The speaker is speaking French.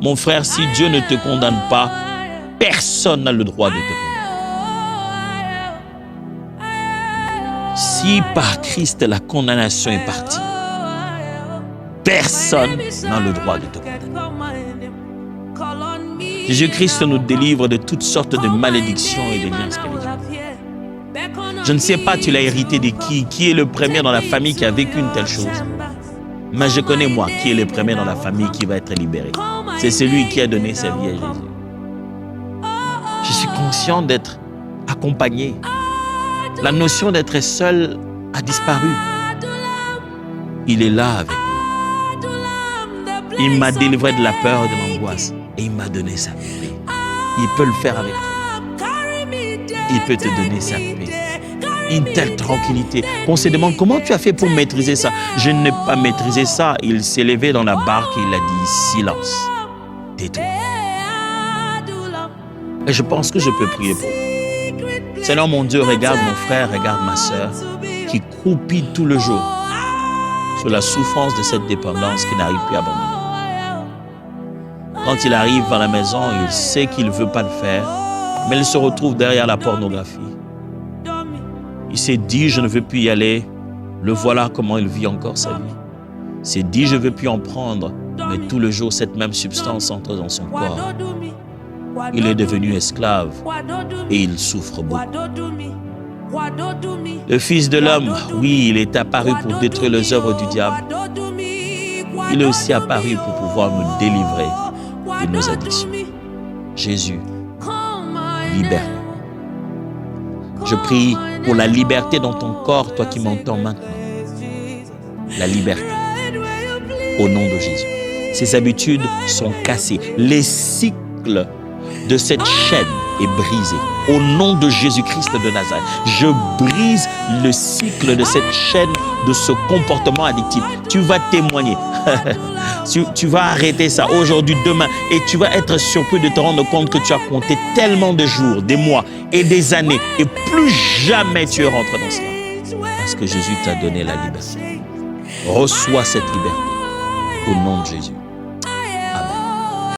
Mon frère, si Dieu ne te condamne pas, personne n'a le droit de te condamner. Si par Christ la condamnation est partie, personne n'a le droit de te condamner. Jésus-Christ nous délivre de toutes sortes de malédictions et de liens spirituels. Je ne sais pas, tu l'as hérité de qui est le premier dans la famille qui a vécu une telle chose. Mais je connais moi qui est le premier dans la famille qui va être libéré. C'est celui qui a donné sa vie à Jésus. Je suis conscient d'être accompagné. La notion d'être seul a disparu. Il est là avec moi. Il m'a délivré de la peur et de l'angoisse. Et il m'a donné sa paix. Il peut le faire avec toi. Il peut te donner sa paix. Une telle tranquillité qu'on se demande comment tu as fait pour maîtriser ça. Je n'ai pas maîtrisé ça. Il s'est levé dans la barque et il a dit silence. Tais-toi. Et je pense que je peux prier pour vous. Seigneur mon Dieu, regarde mon frère, regarde ma soeur qui croupit tout le jour sur la souffrance de cette dépendance qui n'arrive plus à abandonner. Quand il arrive à la maison, il sait qu'il ne veut pas le faire, mais il se retrouve derrière la pornographie. Il s'est dit, je ne veux plus y aller. Le voilà comment il vit encore sa vie. Il s'est dit, je ne veux plus en prendre, mais tout le jour, cette même substance entre dans son corps. Il est devenu esclave et il souffre beaucoup. Le Fils de l'homme, oui, il est apparu pour détruire les œuvres du diable. Il est aussi apparu pour pouvoir nous délivrer de nos addictions. Jésus, libère-nous. Je prie pour la liberté dans ton corps, toi qui m'entends maintenant. La liberté. Au nom de Jésus. Ces habitudes sont cassées. Les cycles de cette chaîne est brisé. Au nom de Jésus-Christ de Nazareth, je brise le cycle de cette chaîne, de ce comportement addictif. Tu vas témoigner. Tu vas arrêter ça aujourd'hui, demain, et tu vas être surpris de te rendre compte que tu as compté tellement de jours, des mois et des années, et plus jamais tu rentres dans cela. Parce que Jésus t'a donné la liberté. Reçois cette liberté au nom de Jésus.